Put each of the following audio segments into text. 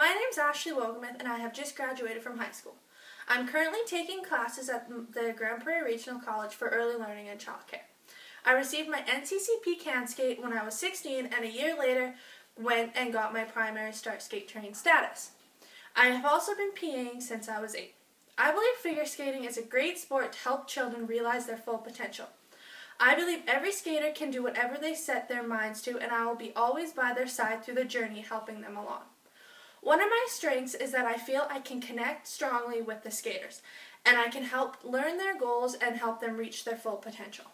My name's Ashley Wohlgemuth and I have just graduated from high school. I'm currently taking classes at the Grand Prairie Regional College for Early Learning and Childcare. I received my NCCP CanSkate when I was 16 and a year later went and got my primary Starskate trained status. I have also been PAing since I was 8. I believe figure skating is a great sport to help children realize their full potential. I believe every skater can do whatever they set their minds to, and I will be always by their side through the journey, helping them along. One of my strengths is that I feel I can connect strongly with the skaters, and I can help learn their goals and help them reach their full potential.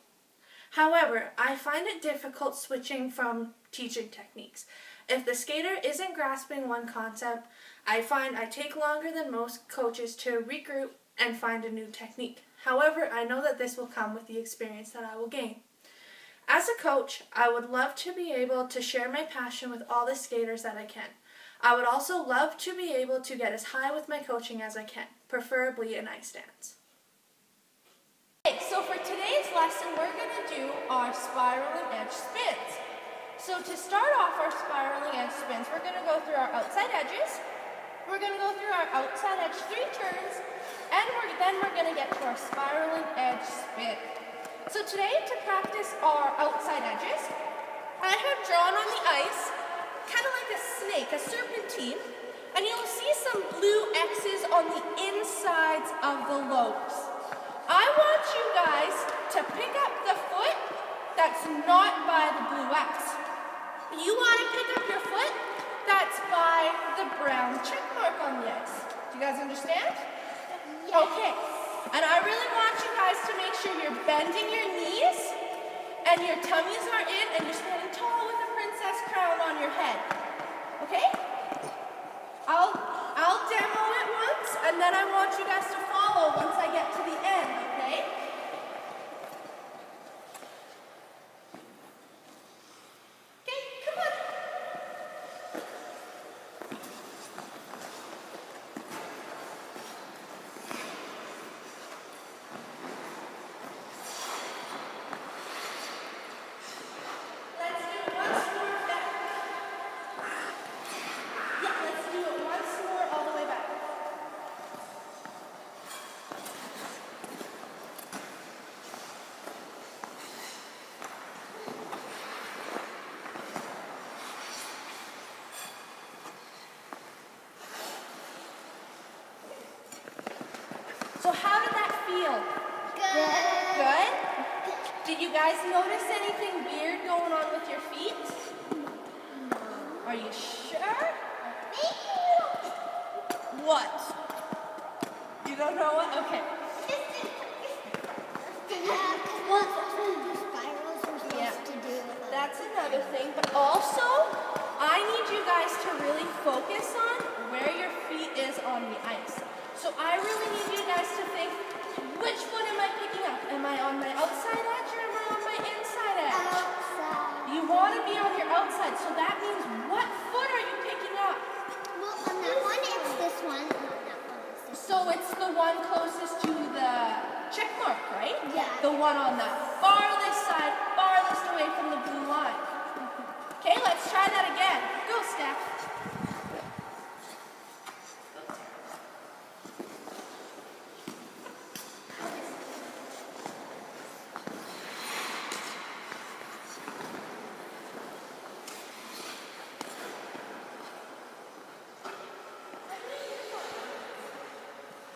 However, I find it difficult switching from teaching techniques. If the skater isn't grasping one concept, I find I take longer than most coaches to regroup and find a new technique. However, I know that this will come with the experience that I will gain. As a coach, I would love to be able to share my passion with all the skaters that I can. I would also love to be able to get as high with my coaching as I can, preferably in ice dance. Okay, so for today's lesson, we're going to do our spiraling edge spins. So to start off our spiraling edge spins, we're going to go through our outside edges. We're going to go through our outside edge 3 turns, and then we're going to get to our spiraling edge spin. So today, to practice our outside edges, I have drawn on the ice, kind of like a snake, a serpentine, and you'll see some blue X's on the insides of the lobes. I want you guys to pick up the foot that's not by the blue X. You want to pick up your foot that's by the brown check mark on the ice. Do you guys understand? Yes. Okay. And I really want you guys to make sure you're bending your knees and your tummies are in and you're standing tall with a princess crown on your head. Okay? I'll demo it once and then I want you guys to follow once I get to the end, okay? So how did that feel? Good. Good? Did you guys notice anything weird going on with your feet? No. Are you sure? What? You don't know what? Okay. Yeah. That's another thing, but also I need you guys to really focus on where your feet is on the ice. So I really need you guys to think, which foot am I picking up? Am I on my outside edge or am I on my inside edge? Outside. You want to be on your outside, so that means what foot are you picking up? Well, on that one, it's this one. On that one, it's this So it's the one closest to the check mark, right? Yeah. The one on the farthest side, farthest away from the blue line. Okay, let's try that again. Go, Steph.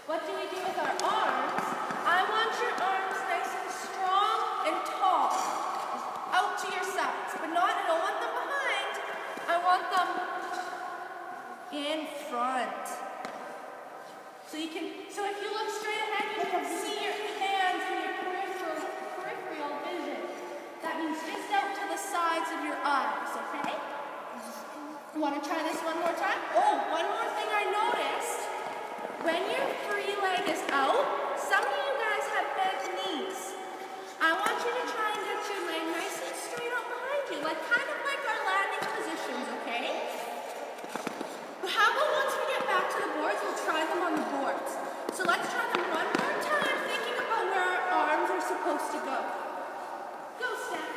What do we do with our arms? I want your arms nice and strong and tall, out to your sides, but I don't want them behind. I want them in front. So if you look straight ahead, you can see your hands and your peripheral vision. That means just out to the sides of your eyes, okay? You want to try this one more time? Oh, one more thing I noticed. When your free leg is out, some of you guys have bent knees. I want you to try and get your leg nice and straight out behind you, kind of like our landing positions, okay? But how about once we get back to the boards, we'll try them on the boards. So let's try them one more time, thinking about where our arms are supposed to go. Go, Steph.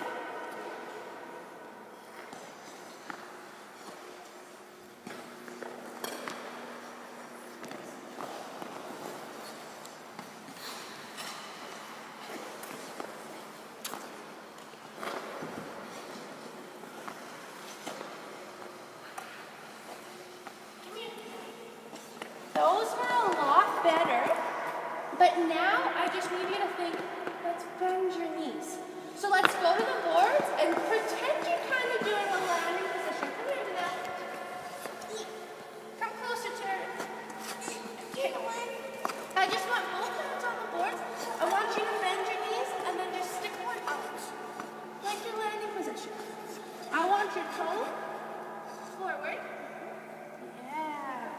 But now I just need you to think, let's bend your knees. So let's go to the boards and pretend you're kind of doing a landing position. Come here, Danelle. Come closer to her. Okay. I just want both hands on the boards. I want you to bend your knees and then just stick one out. Like your landing position. I want your toe forward. Yeah.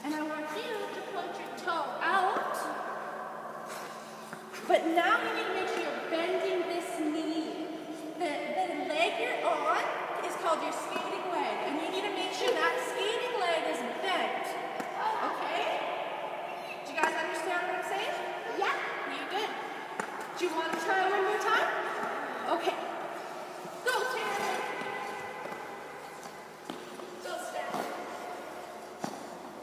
And I want you to put your toe out. But now you need to make sure you're bending this knee. The leg you're on is called your skating leg. And you need to make sure that skating leg is bent. Okay? Do you guys understand what I'm saying? Yeah. You good? Do you want to try one more time? Okay. Go, Taryn. Go, Steph.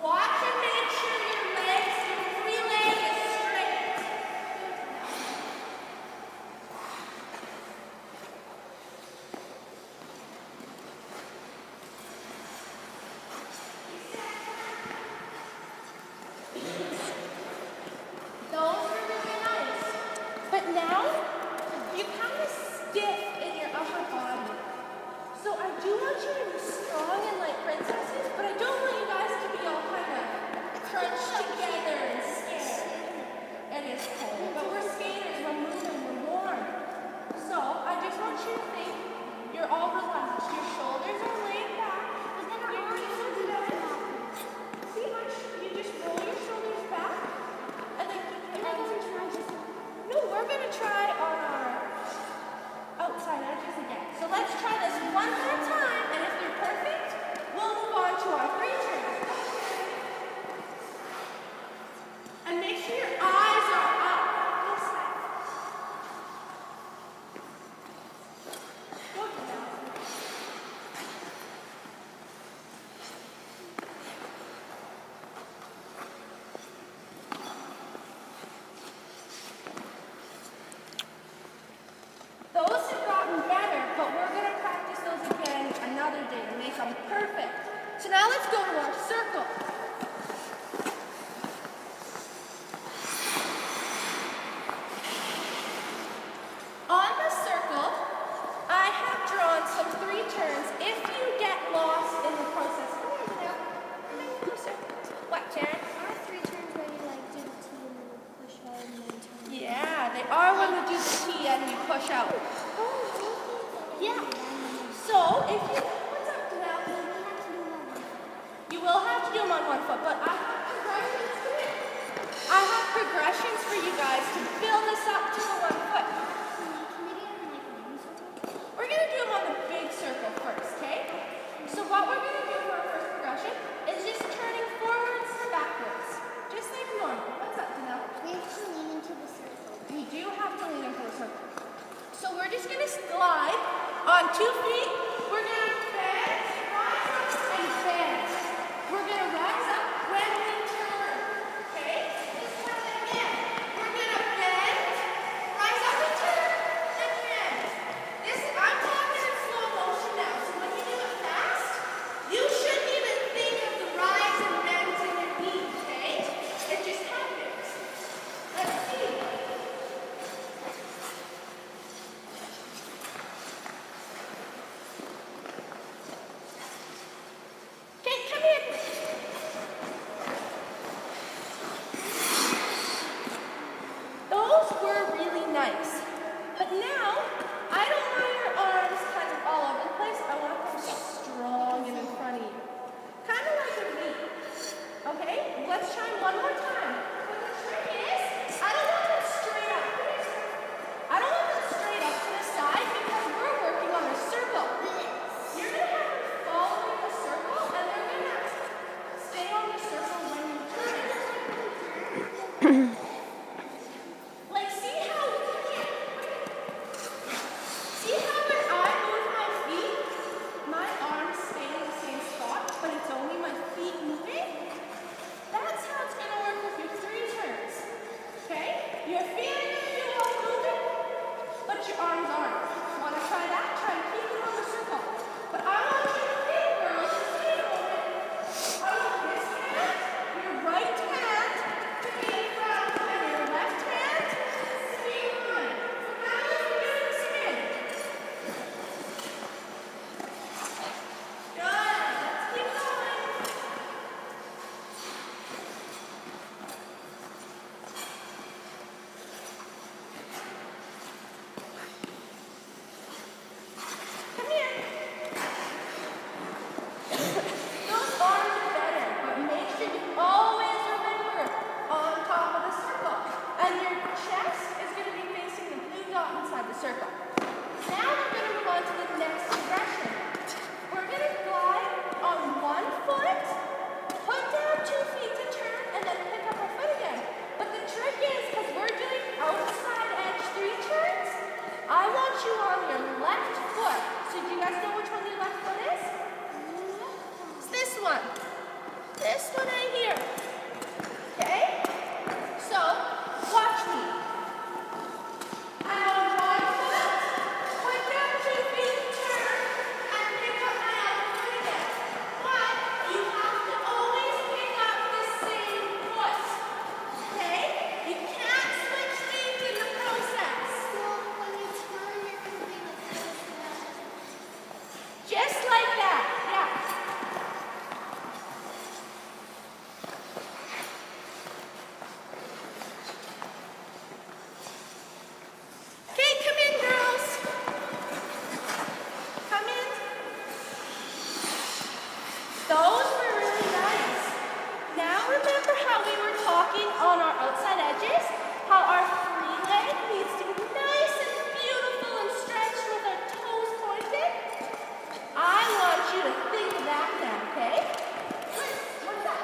Watch and make sure your free leg is straight. Those were really nice. But now, you kind of stiff in your upper body. So I do want you to be strong and like princesses, but I don't want you guys to be all kind of crunched together and scared. It is cold, but we're skaters, we're moving, we're warm. So I just want you to think you're all relaxed. Your shoulders are laid back. But then our arms are down. See how you just roll your shoulders back? And then keep your hands. No, we're going to try on our outside edges again. So let's try this one more time, and if they're perfect, we'll move on to our free turn. And make sure your eyes are up. This side. Go down. Those have gotten better, but we're going to practice those again another day to make them perfect. So now let's go to our circle. On the circle, I have drawn some 3 turns. If you get lost in the process, come here, Janelle. Come in closer. What, Karen? Are 3 turns where you like do the T and then you push out and then turn? Yeah, they are when we do the T and we push out. Yeah. So, if you... What's up, Janelle? You will have to do them on one foot, but I have progressions for you. I have progressions for you guys to build us up to the 1 foot. We're going to do them on the big circle first, okay? So what we're going to do for our first progression is just turning forwards, backwards. Just like normal. What's up, Janelle? We have to lean into the circle. We do have to lean into the circle. So we're just going to glide on 2 feet. We're going to bend, rise up, and bend. We're going to rise up when we turn. Okay? This time again. We're going to bend, rise up, and turn. this one right here. Okay? So, watch me. I'm on one foot, point down 2 feet, turn, and pick up my other foot again. But you have to always pick up the same foot. Okay? You can't switch feet in the process. So when you turn, everything is Just like that. Yeah. Okay, come in, girls. Come in. Those were really nice. Now remember how we were talking on our outside edges? How our free leg needs to be nice and beautiful and stretched with our toes pointed? I want you to think of that now, okay? What's that?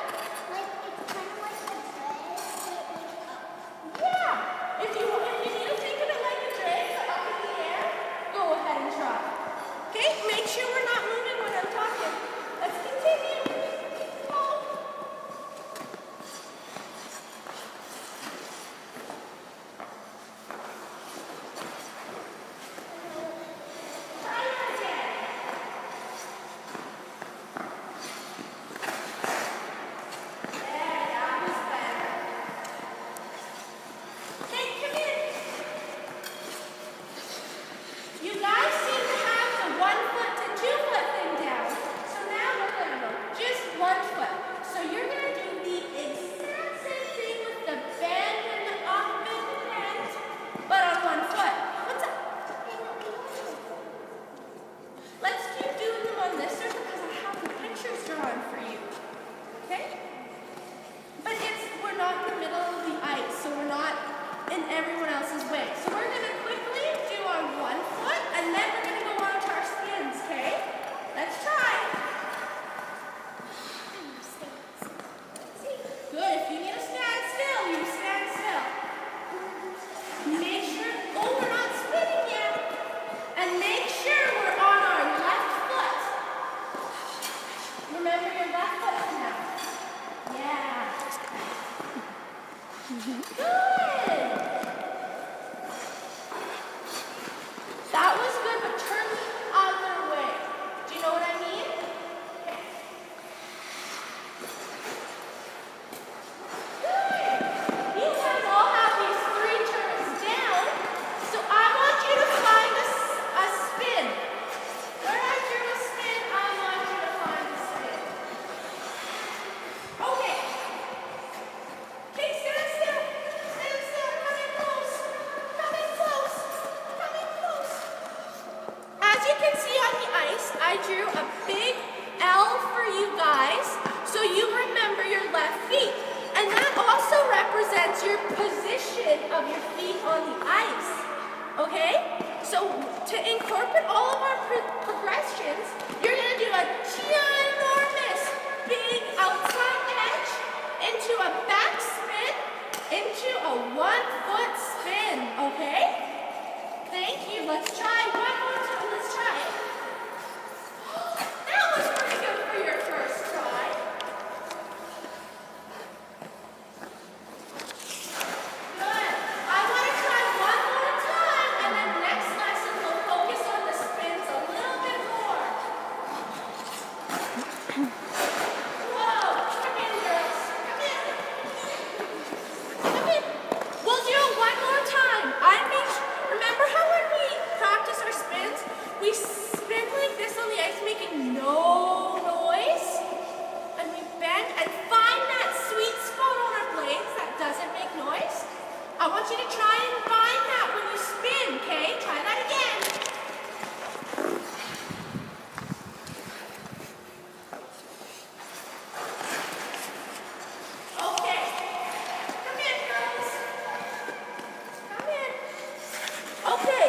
like it's kind of like a dress, but like up. Yeah. If you need to think of it like a drag, but up in the air, go ahead and try. Okay? Make sure we're not moving when I'm talking. Let's continue. Go. Try it again. There, that was better. Okay, come in. You guys seem to have the 1 foot to 2 foot thing down. So now we're going to go just 1 foot. So you're going to do the exact same thing with the bend and the up and the bend, but on 1 foot. What's up? Let's keep doing them on this circle because I have the pictures drawn for you. Okay? But we're not in the middle of the ice, so we're not in everyone else's way. So we're going to quickly do our 1 foot, and then we're going to go on to our spins, okay? Let's try. Good. If you need to stand still, you stand still. Make sure, we're not spinning yet. And make sure we're on our left foot. Remember your left foot now. Yeah. Good. That was good, but turn the other way. Do you know what I mean? Okay. Good. You guys all have these 3 turns down, so I want you to find a spin. Where I drew a spin, I want you to find a spin. Okay. Okay, stand still. Stand still. Come in close. Come in close. Come in close. As you can see on the ice, I drew a big L for you guys, so you remember your left feet. And that also represents your position of your feet on the ice. Okay? So to incorporate all of our progressions, you're going to do a ginormous big outside edge into a back spin, into a 1 foot spin. Okay? Thank you. Let's try one more time. Let's try it. That was pretty good for your first try. Good. I want to try one more time, and then next lesson we'll focus on the spins a little bit more. Whoa. Come in, girls. Come in. Come in. We'll do it one more time. Remember how when we practice our spins, we spin like this on the ice making no noise? And we bend and find that sweet spot on our blades that doesn't make noise? I want you to try and find that when you spin, okay? Try that again. Okay. Come in, girls. Come in. Okay.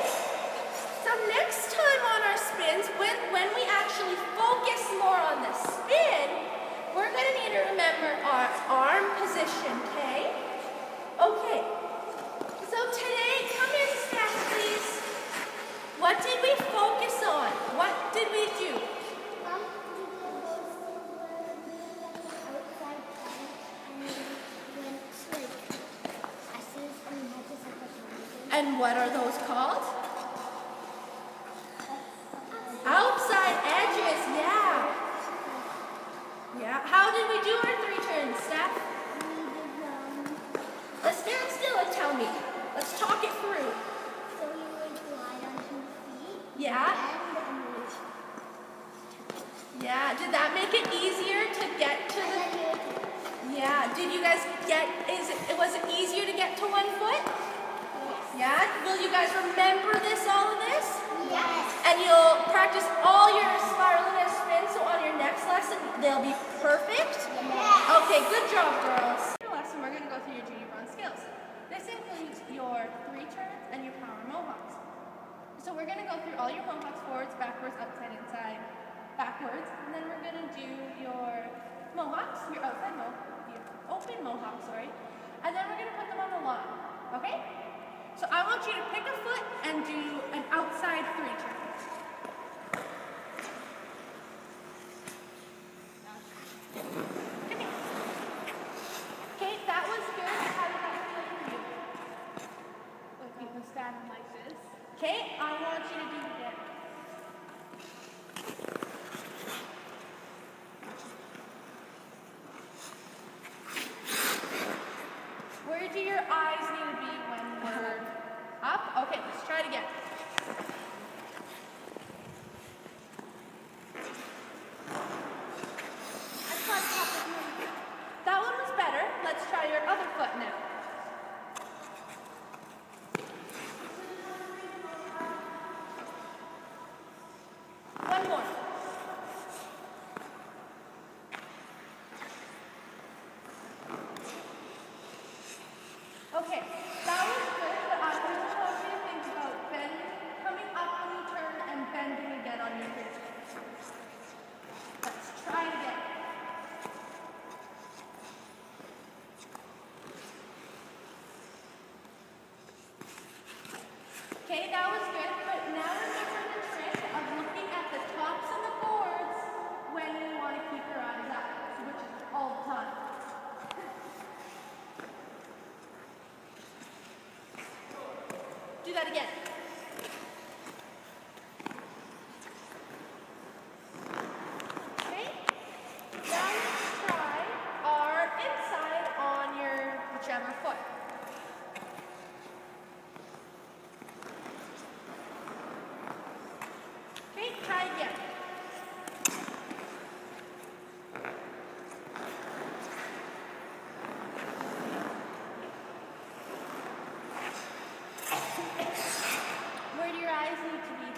So next time on our spins, when we actually focus more on the spin, we're going to need to remember our arm position, okay? Okay. So today, come in, Steph, please. What did we focus on? What did we do? We did outside And what are those called? Outside edges, yeah. Yeah. How did we do our 3 turns, Steph? Let's stand still and tell me. Let's talk it through. So you would glide on 2 feet. Yeah. And then you would Yeah. Did that make it easier to get to the... Yeah. Did you guys get... Was it easier to get to 1 foot? Yes. Yeah. Will you guys remember all of this? Yes. And you'll practice all your spiraling and spins, so on your next lesson, they'll be perfect? Yes. Okay, good job, girls. In the lesson, we're going to go through your junior bronze skills. This includes your 3 turns and your power mohawks. So we're going to go through all your mohawks, forwards, backwards, upside, inside, backwards, and then we're going to do your mohawks, your outside your open mohawk, sorry, and then we're going to put them on the line, okay? So I want you to pick a foot and do an outside 3 turns. Come here. Okay, that was good. How did that feel for you? Like people standing like this. Okay, I want you to do it again. Where do your eyes need to be when we're up? Okay, let's try it again. That one was better. Let's try your other foot now. One more. Okay, that was good, but I want you to think about coming up when you turn and bending again on your feet. Let's try it again. Okay, that was good, but now remember the trick of looking at the tops of the boards when you want to keep your eyes up, which is all the time. Do that again. Okay, now let's try our inside on your whichever foot. Okay, try again. Where do your eyes need to be?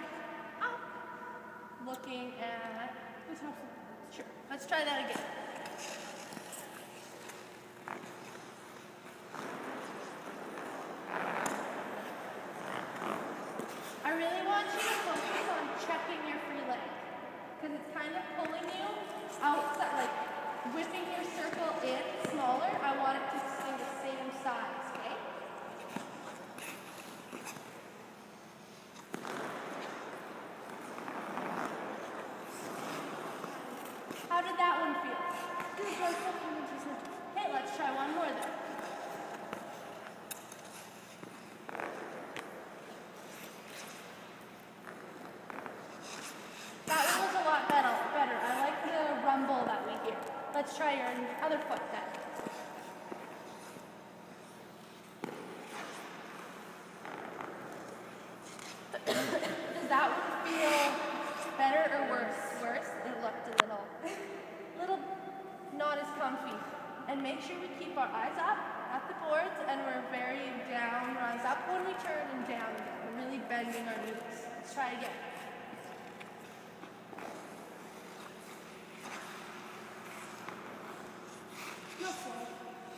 Up. Looking at the top. Sure. Let's try that again. I really want you to focus on checking your free leg, because it's kind of pulling you outside, like whipping your circle in smaller. I want it to stay the same size, okay? How did that one feel? Okay, let's try one more then. That one was a lot better. I like the rumble that we hear. Let's try your other foot then. Does that one feel better or worse? Worse? It looked a little not as comfy. And make sure we keep our eyes up at the boards and we're very down, rise up when we turn and down again. We're really bending our knees. Let's try again.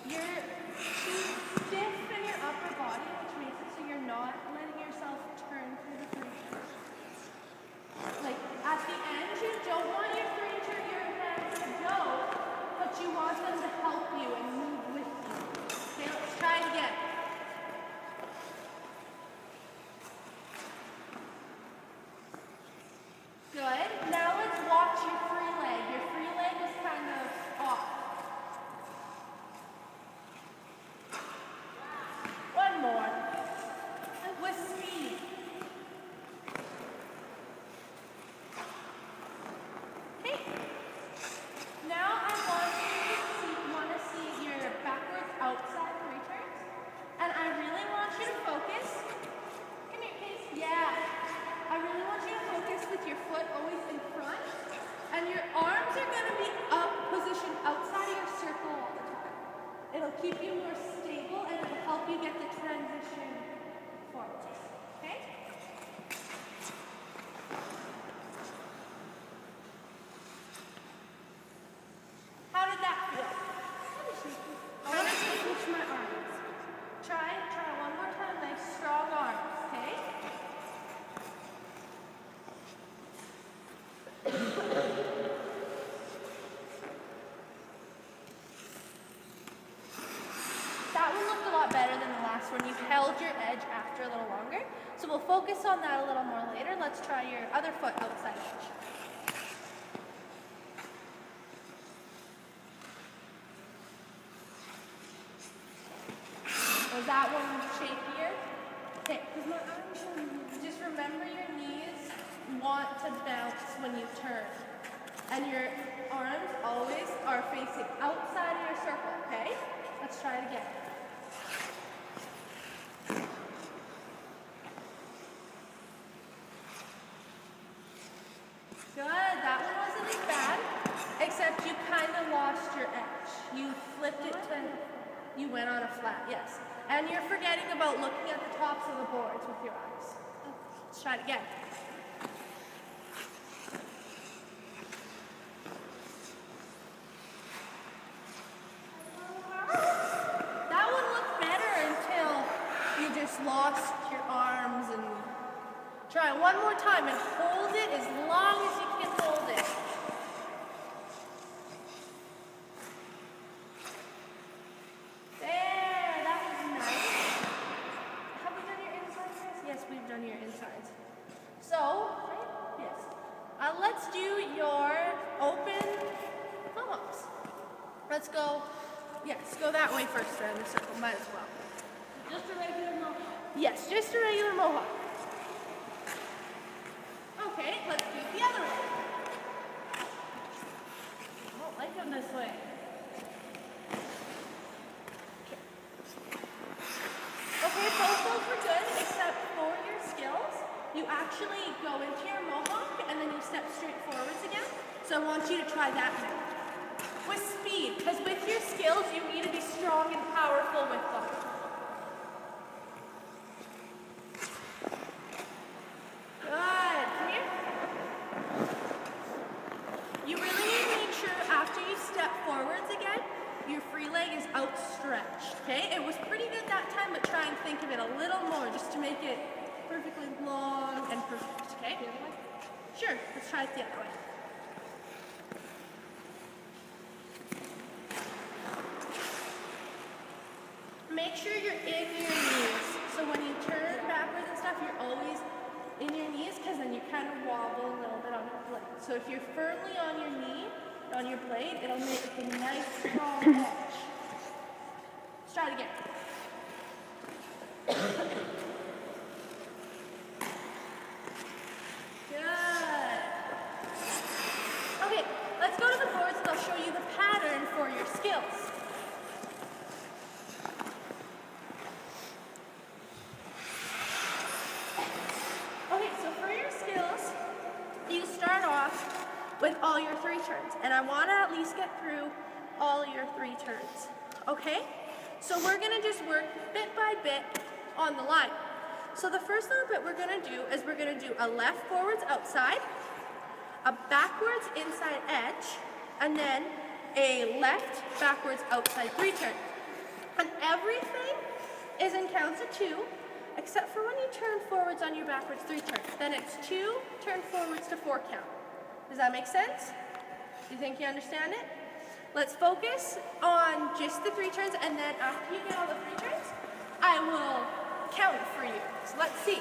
You're too stiff in your upper body, which makes it so you're not letting yourself turn through the 3 turns. Like at the end, you don't want your 3 turn your hands to go, but you want them to help you and move with you. Okay, let's try it again. Good. Now let's watch your free leg. Your free leg was kind of off. One more. keep you more stable and it'll help you get the transition forward. Okay? How did that feel? I want to switch my arms. Try one more time. Nice strong arms, okay? That one looked a lot better than the last one. You held your edge after a little longer. So we'll focus on that a little more later. Let's try your other foot outside edge. Was that one shakier? Okay, just remember your knees want to bounce when you turn. And your arms always are facing outside of your circle, okay? Let's try it again. Good, that one wasn't as bad, except you kind of lost your edge. You flipped it to, you went on a flat, yes. And you're forgetting about looking at the tops of the boards with your eyes. Let's try it again. That one looked better until you just lost your arms and try one more time and hold it as long as you can hold it. We've done your insides. So, yes. Let's do your open mohawks. Let's go, yes, go that way first around the circle, might as well. Just a regular mohawk. Yes, just a regular mohawk. Okay, let's do the other way. I don't like them this way. Okay, both those were good, except for your skills. You actually go into your mohawk and then you step straight forwards again. So I want you to try that now. With speed, because with your skills, you need to be strong and powerful with them. Good, come here. You really need to make sure after you step forwards again, your free leg is outstretched, okay? It was pretty good that time, but try and think of it a little more just to make it perfectly long and perfect, okay? The other way? Sure, let's try it the other way. Make sure you're in your knees. So when you turn backwards and stuff, you're always in your knees because then you kind of wobble a little bit on your blade. So if you're firmly on your knee, on your blade, it'll make a nice strong edge. Let's try it again. Good. Okay, let's go to the boards and I'll show you the pattern for your skills. Okay, so for your skills, you start off with all your 3 turns. And I want to at least get through all your 3 turns. Okay? So we're going to just work bit by bit on the line. So the first little bit we're going to do is we're going to do a left forwards outside, a backwards inside edge, and then a left backwards outside 3 turn. And everything is in counts of 2, except for when you turn forwards on your backwards 3 turn. Then it's 2, turn forwards to 4 count. Does that make sense? Do you think you understand it? Let's focus on just the 3 turns, and then after you get all the 3 turns, I will count for you. So let's see.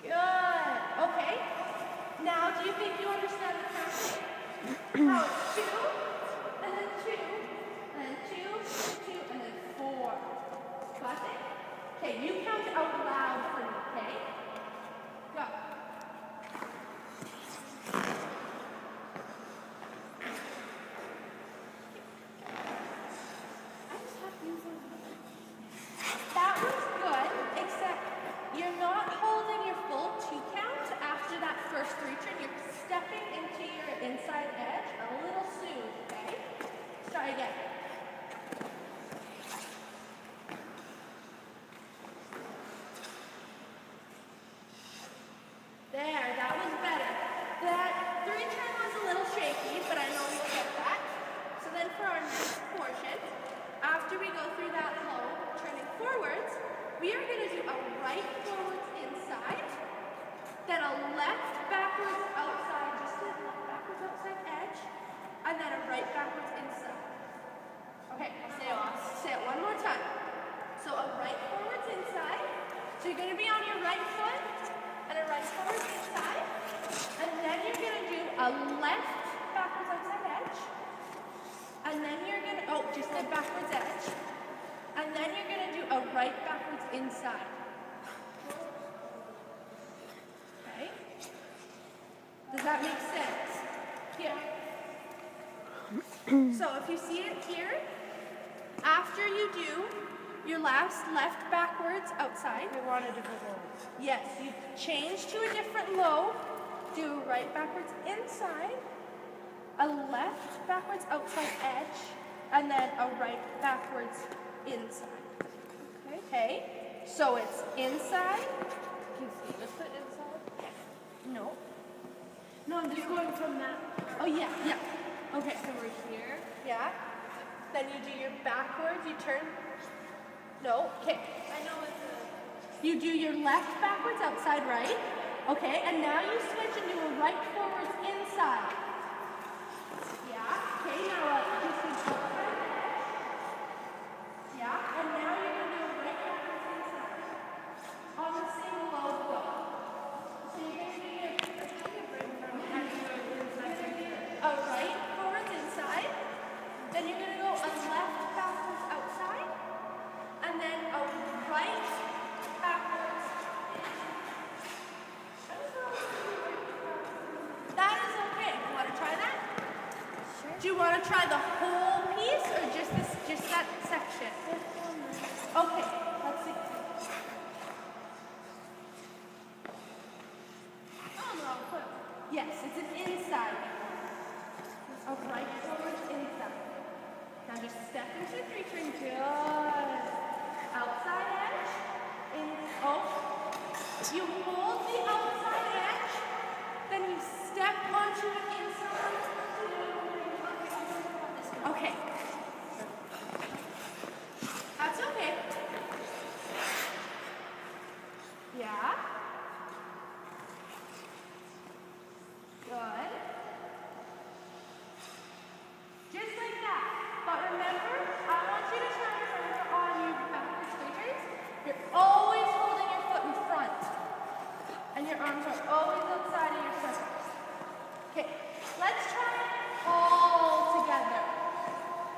Good. Okay. Now, do you think you understand the counting? How it's 2, and then 2, and then 2, 2, and then 4. Got it? Okay, you count out loud for me, okay? Go. That was good, except you're not holding your full 2 count after that first 3 turn. You're stepping into your inside edge a little soon, okay? Let's try again. There, that was better. That 3-turn was a little shaky, but I know you'll get that. So then for our next portion, after we go through that low, turning forwards, we are going to do a right forwards inside, then a left backwards outside, just a left backwards outside edge, and then a right backwards inside. Okay, I'll say it one more time. So a right forwards inside, so you're going to be on your right foot, and a right forwards inside, and then you're going to do a left backwards outside edge, and then you're going to, just a backwards edge, and then you're going to do a right backwards inside. Okay? Does that make sense? Yeah. So if you see it here, after you do your last left backwards outside, We want a different low. yes, you change to a different low, do right backwards inside, a left backwards outside edge, and then a right backwards inside. Okay? So it's inside. Can you see this foot inside? No. No, I'm just going from that. Oh yeah, yeah. Okay. So we're here. Yeah. Then you do your backwards, you turn. No. Okay. I know it's a... You do your left backwards outside right. Okay, and now you switch and do a right forwards inside. Yeah. Okay, now just do outside edge. Yeah, and now you're going to do a right backwards inside. On the same low though. So you're going to do your a right forwards inside. Then you're going to go a left backwards outside. And then a right backwards. That is okay. You want to try that? Sure. Do you want to try the whole piece or just that section? Okay, let's see. Oh, no, foot. Yes, it's an inside. A right forwards inside. Now just step into 3-turn. Good. Outside edge. In. You hold the outside edge. Then you step onto it inside. Okay. That's okay. Yeah. Good. Just like that. But remember, I want you to try to remember on your backwards fingers. You're always holding your foot in front. And your arms are always outside of your shoulders. Okay, let's try it all together.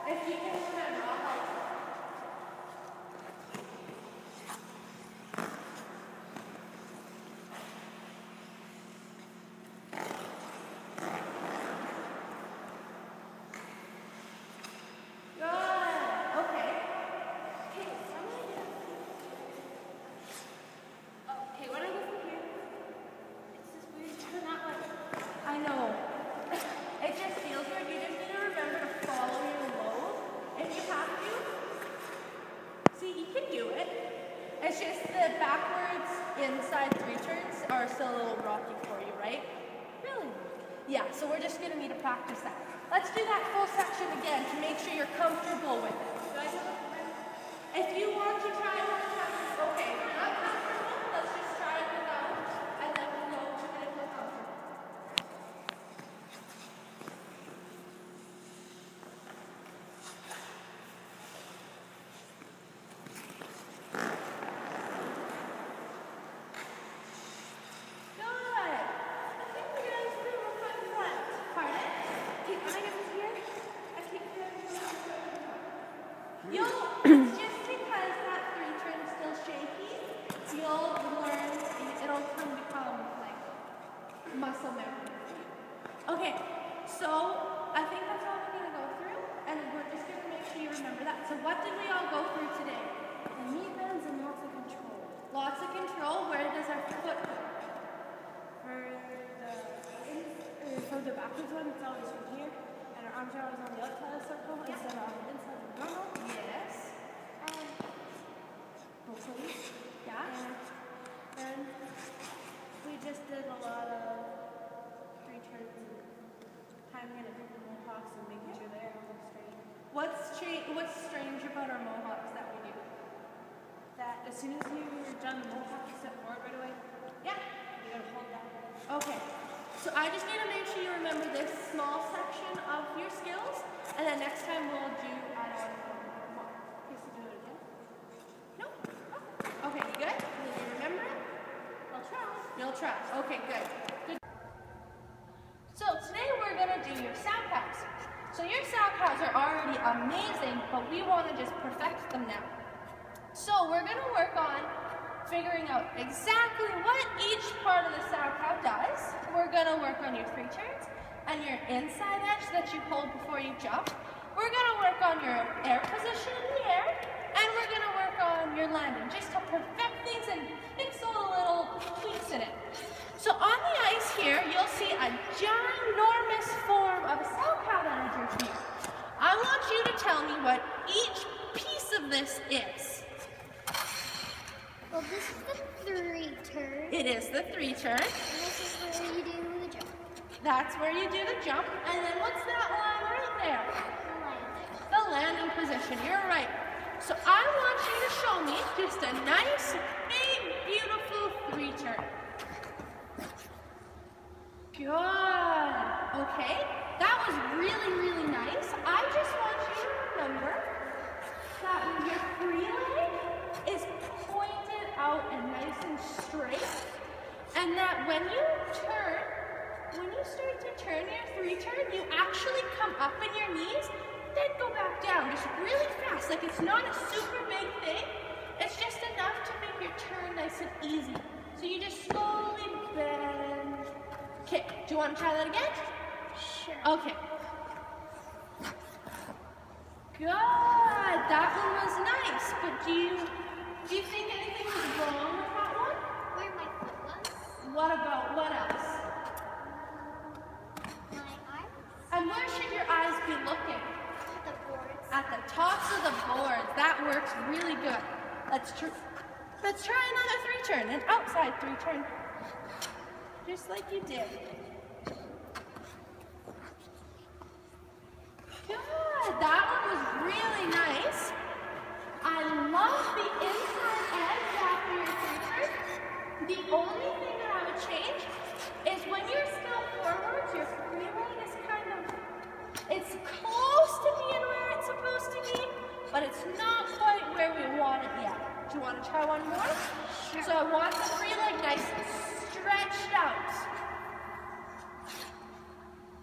If you can remember, I'll help you. Good. Okay. Okay, when I go from here, it's this weird turn that way. I know. It just feels weird. You just need to remember to follow your load. If you have to, see, you can do it. It's just the backwards inside 3-turns are still a little rocky for you, right? Really? Yeah, so we're just going to need to practice that. Let's do that full section again to make sure you're comfortable with it. Do I have a friend? If you want to try it one time, okay. If you're not comfortable, let's just try it without, and then we'll know if you're going to feel comfortable. Good. I think we're going to do a front front. Pardon? Okay, when I get this here, I keep doing it's just because that 3-turn is still shaky, you'll learn, it'll become like muscle memory for you. Okay, so I think that's all we're going to go through, and we're just going to make sure you remember that. So what did we all go through today? The knee bends and lots of control. Lots of control. Where does our foot go? For the backwards one, it's always from here. And our arms are always on the outside of the circle instead of on the inside of the normal. Yes. Both sides. Yeah. And we just did a lot of free turns and timing it with the mohawks and making sure they all look straight. What's strange about our mohawks that we do? That as soon as you're done the mohawk, you step forward right away. Yeah. You gotta hold that. Okay. So I just need to make sure you remember this small section of your skills, and then next time we'll do add on more. Okay, so do it again. No? Oh. Okay, you good? Did you remember it? I'll try. You'll try. Okay, good. Good. So today we're gonna do your sound cows. So your sound cows are already amazing, but we want to just perfect them now. So we're gonna work on figuring out exactly what each part of the sound cow does. We're gonna work on your free turns and your inside edge that you hold before you jump. We're gonna work on your air position in the air, and we're gonna work on your landing, just to perfect things and fix all the little tweaks in it. So on the ice here, you'll see a ginormous form of a sound cow that I drew for you. I want you to tell me what each piece of this is. Well, this is the 3 turn. It is the 3 turn. And this is where you do the jump. That's where you do the jump. And then what's that line right there? The landing. The landing position. You're right. So I want you to show me just a nice, big, beautiful 3 turn. Good. Okay. That was really, really nice. I just want you to remember that your free leg is pointed out and nice and straight, and that when you start to turn your 3 turn, you actually come up in your knees, then go back down, just really fast. Like it's not a super big thing, it's just enough to make your turn nice and easy. So you just slowly bend. Okay, do you want to try that again? Sure. Okay. Good, that one was nice, but do you think anything was wrong with that one? Where my foot was. What else? My eyes. And where should your eyes be looking? The boards. At the tops of the boards. That works really good. Let's try another 3 turn, an outside 3 turn. Just like you did. Good, that one was really nice. I love the inside edge after your 3 turn. The only thing that I would change is when you're still forwards, your free leg is it's close to being where it's supposed to be, but it's not quite where we want it yet. Do you want to try one more? Sure. So I want the free leg nice and stretched out.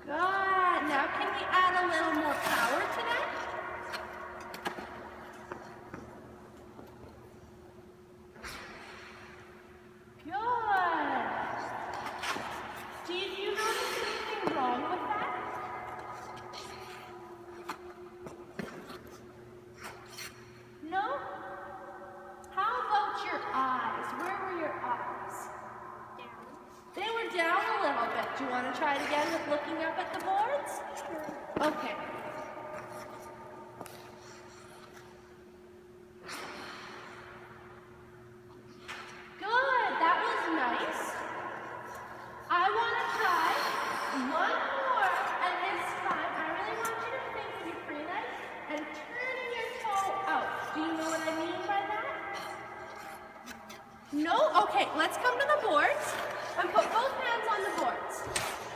Good. Now can we add a little more power to that? Good. Do you notice anything wrong with that? No? How about your eyes? Where were your eyes? Down. They were down a little bit. Do you want to try it again with looking up at the boards? Sure. Okay. Good. That was nice. I want to try one more, and this time I really want you to think of your free leg and turning your toe out. Do you know what I mean by that? No? Okay, let's come to the boards and put both hands on the boards.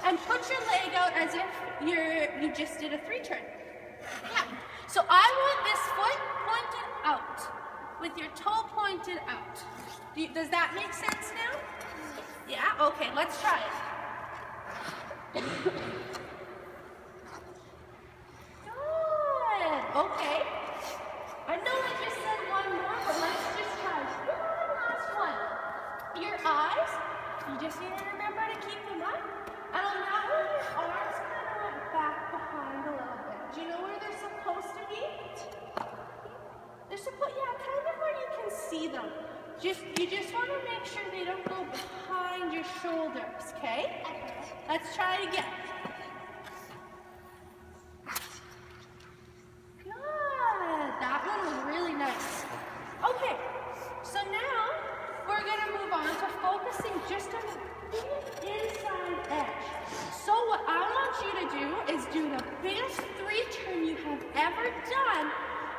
And put your leg out as if you just did a 3 turn. Yeah. So I want this foot pointed out, with your toe pointed out. Does that make sense now? Yeah? Okay, let's try it. Good. Okay. I know I just said one more, but let's just try one last one. Your eyes, you just need to remember to keep them up. And on that one, your arms kind of went back behind a little bit. Do you know where they're supposed to be? They're supposed, yeah, kind of where you can see them. You just want to make sure they don't go behind your shoulders, okay? Let's try it again.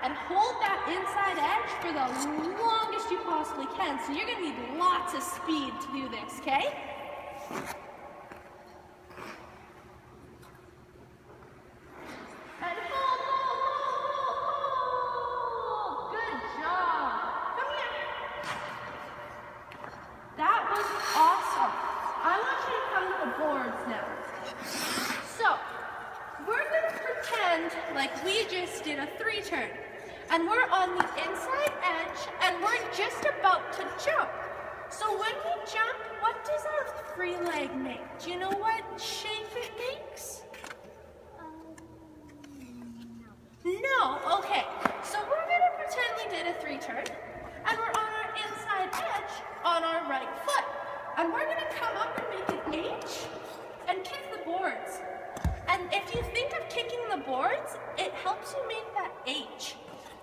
and hold that inside edge for the longest you possibly can. So you're gonna need lots of speed to do this, okay? And hold, hold, hold, hold. Good job. Come here. That was awesome. I want you to come to the boards now. So, we're going to pretend like we just did a 3-turn. And we're on the inside edge, and we're just about to jump. So when we jump, what does our free leg make? Do you know what shape it makes? No. Okay. So we're going to pretend we did a 3-turn, and we're on our inside edge on our right foot. And we're going to come up and make an H and kick the boards. And if you think of kicking the boards, it helps you make that H.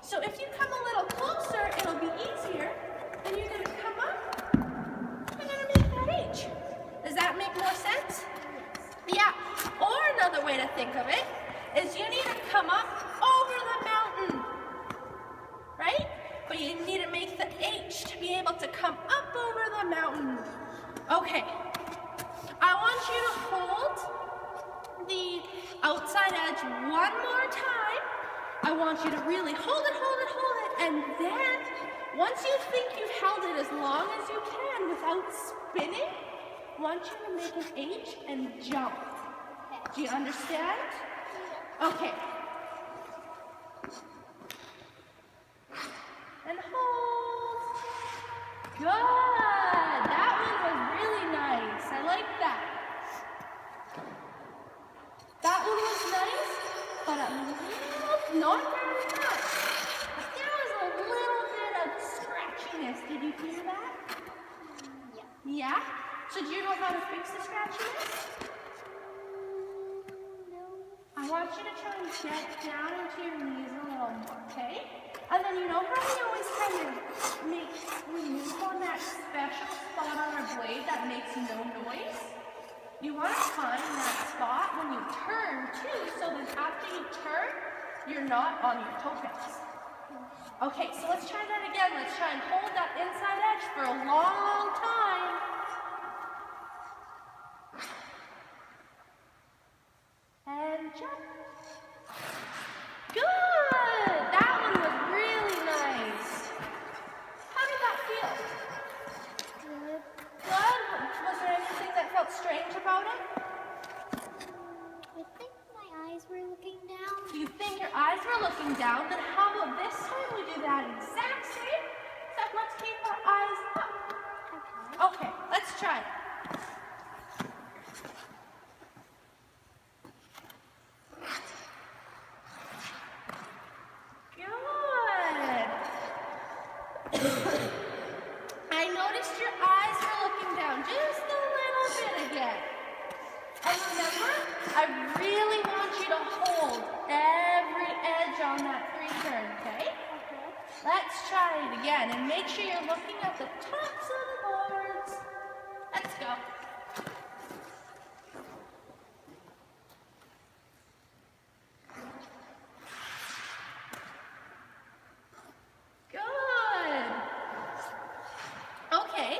So if you come a little closer, it'll be easier. Then you're going to come up and you're going to make that H. Does that make more sense? Yeah. Or another way to think of it is you need to come up over the mountain, right? But you need to make the H to be able to come up over the mountain. Okay. I want you to hold the outside edge one more time. I want you to really hold it, hold it, hold it, and then once you think you've held it as long as you can without spinning, I want you to make an H and jump. Do you understand? Okay. And hold. Good. That one was really nice. I like that. That one was nice, but a little, not very much. But there was a little bit of scratchiness. Did you hear that? Yeah. Yeah? So do you know how to fix the scratchiness? No. I want you to try and get down into your knees a little more, okay? And then you know how we always kind of we move on that special spot on our blade that makes no noise? You want to find that spot when you turn too, so that after you turn, you're not on your toe tips. Okay, so let's try that again. Let's try and hold that inside edge for a long time. And jump. Good! That one was really nice. How did that feel? Good. Good? Was there anything that felt strange about it? I think my eyes were looking down. You think your eyes were looking down? Then how about this time we do that exact same, except let's keep our eyes up. Okay. Okay, let's try it. Good. I noticed your eyes were looking down just a little bit again. And remember, I really want you to hold every edge on that 3-turn, okay? Okay. Let's try it again and make sure you're looking at the tops of the boards. Let's go. Good. Okay.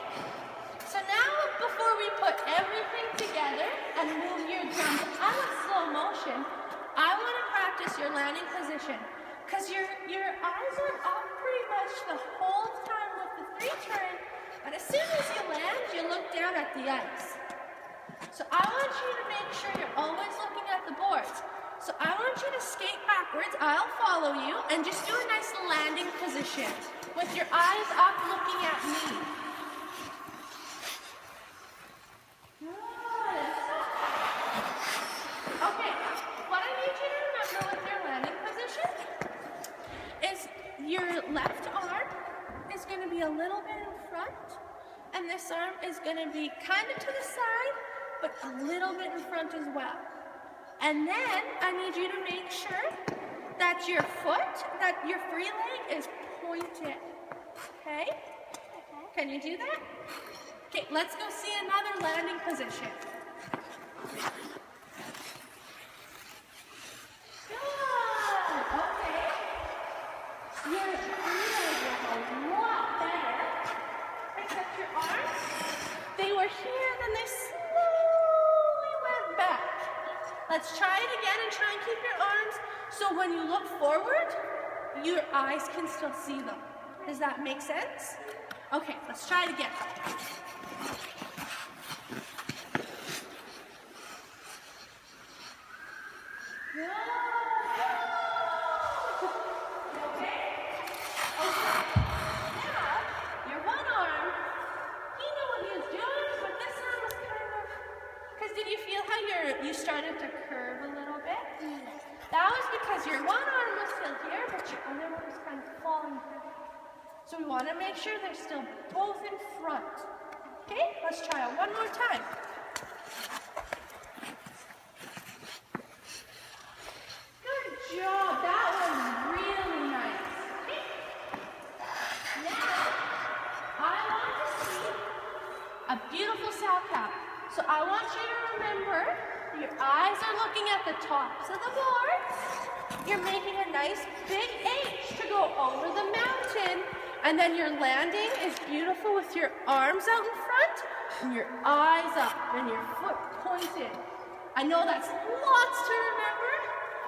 So now before we put everything together and move your jump out of slow motion, I want to practice your landing position. Because your eyes are up pretty much the whole time with the 3-turn, but as soon as you land, you look down at the ice. So I want you to make sure you're always looking at the boards. So I want you to skate backwards, I'll follow you, and just do a nice landing position with your eyes up looking at me. Good. Okay, what I need you to remember with your landing position is your left arm is going to be a little bit in front, and this arm is going to be kind of to the side, but a little bit in front as well. And then I need you to make sure that your foot, that your free leg is pointed. Okay? Can you do that? Okay, let's go see another landing position. Good. Okay. Let's try it again and try and keep your arms so when you look forward, your eyes can still see them. Does that make sense? Okay, let's try it again. You started to curve a little bit. That was because your one arm was still here, but your other one was kind of falling through. So we want to make sure they're still both in front. Okay, let's try it one more time. Good job. That was really nice. Okay. Now, I want to see a beautiful sow cap. So I want you to remember, your eyes are looking at the tops of the boards. You're making a nice big H to go over the mountain. And then your landing is beautiful with your arms out in front and your eyes up and your foot pointed. I know that's lots to remember,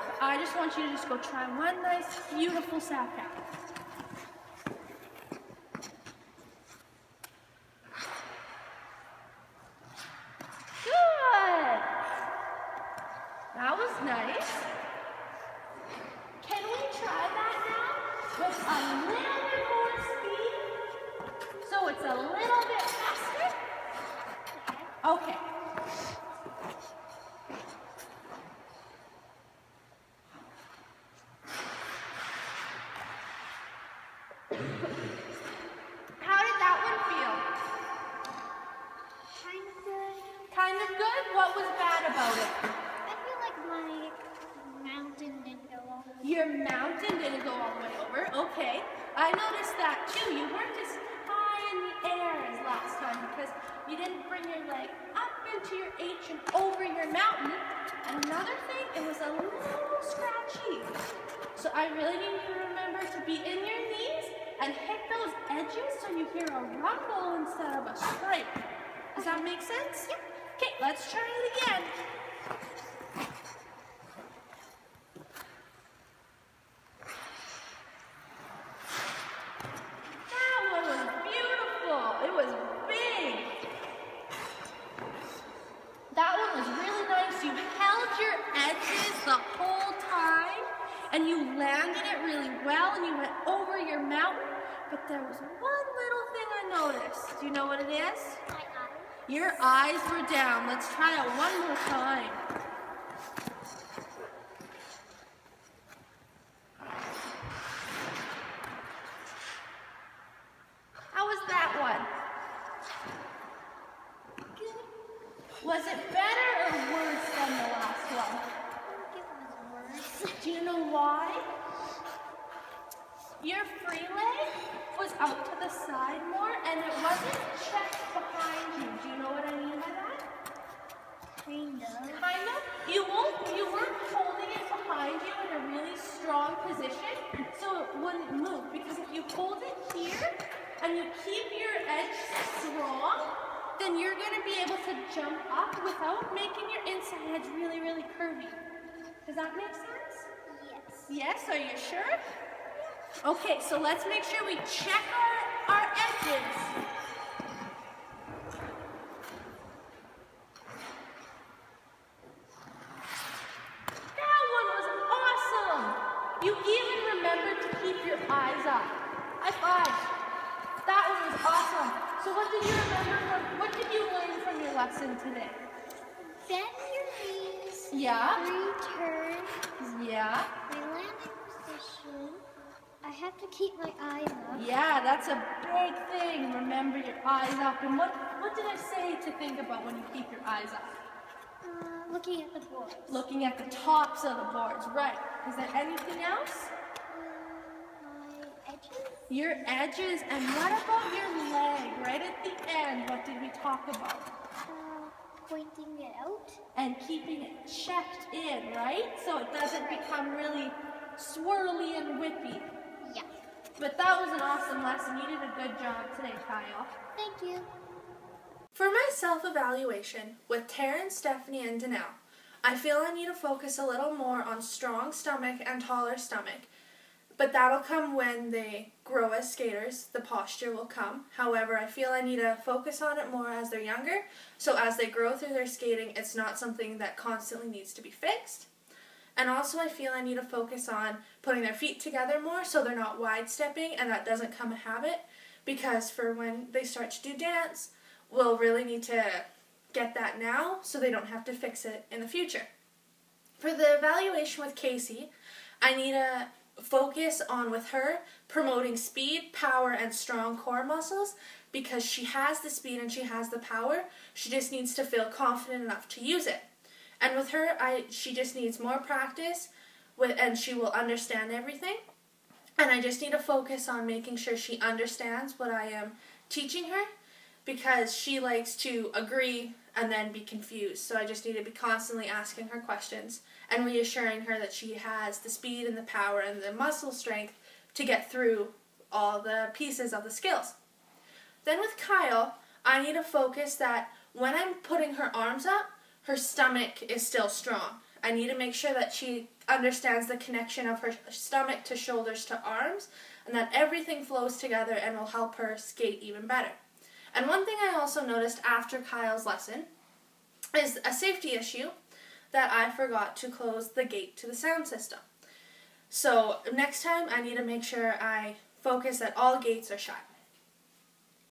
but I just want you to just go try one nice, beautiful sow cap. That was nice. Can we try that now with a little bit more speed? So it's a little bit faster? Okay. How did that one feel? Kind of good. Kind of good? What was bad about it? My mountain didn't go all the way. Your mountain didn't go all the way over? Okay. I noticed that too. You weren't as high in the air as last time because you didn't bring your leg up into your H and over your mountain. And another thing, it was a little scratchy. So I really need you to remember to be in your knees and hit those edges so you hear a rumble instead of a stripe. Does that make sense? Yep. Okay, let's try it again. And you landed it really well and you went over your mountain, but there was one little thing I noticed. Do you know what it is? My eyes. Your eyes were down. Let's try it one more time. How was that one? Good. Was it better or worse than the last one? Do you know why? Your free leg was out to the side more and it wasn't checked behind you. Do you know what I mean by that? Kind of. Kind of? You weren't holding it behind you in a really strong position, so it wouldn't move. Because if you hold it here and you keep your edge strong, then you're going to be able to jump up without making your inside edge really, really curvy. Does that make sense? Yes. Yes, are you sure? Okay, so let's make sure we check our edges. That one was awesome. You even remembered to keep your eyes up. High five. That one was awesome. So what did you remember what did you learn from your lesson today? Bend your knees. Yeah. 3 turns. Yeah. My landing position. I have to keep my eyes up. Yeah, that's a big thing. Remember your eyes up. And what did I say to think about when you keep your eyes up? Looking at the boards. Looking at the tops of the boards, right. Is there anything else? My edges. Your edges, and what about your leg? Right at the end, what did we talk about? Pointing it out. And keeping it checked in, right? So it doesn't become really swirly and whippy. Yeah. But that was an awesome lesson. You did a good job today, Kyle. Thank you. For my self-evaluation with Tara and Stephanie and Danelle, I feel I need to focus a little more on strong stomach and taller stomach, but that'll come when they grow as skaters. The posture will come. However, I feel I need to focus on it more as they're younger, so as they grow through their skating, it's not something that constantly needs to be fixed. And also I feel I need to focus on putting their feet together more so they're not wide stepping and that doesn't come a habit, because for when they start to do dance, we'll really need to get that now so they don't have to fix it in the future. For the evaluation with Casey, I need to focus on, with her, promoting speed, power, and strong core muscles, because she has the speed and she has the power. She just needs to feel confident enough to use it. And with her, she just needs more practice, and she will understand everything. And I just need to focus on making sure she understands what I am teaching her, because she likes to agree and then be confused. So I just need to be constantly asking her questions and reassuring her that she has the speed and the power and the muscle strength to get through all the pieces of the skills. Then with Kyle, I need to focus that when I'm putting her arms up, her stomach is still strong. I need to make sure that she understands the connection of her stomach to shoulders to arms, and that everything flows together and will help her skate even better. And one thing I also noticed after Kyle's lesson is a safety issue, that I forgot to close the gate to the sound system. So next time I need to make sure I focus that all gates are shut.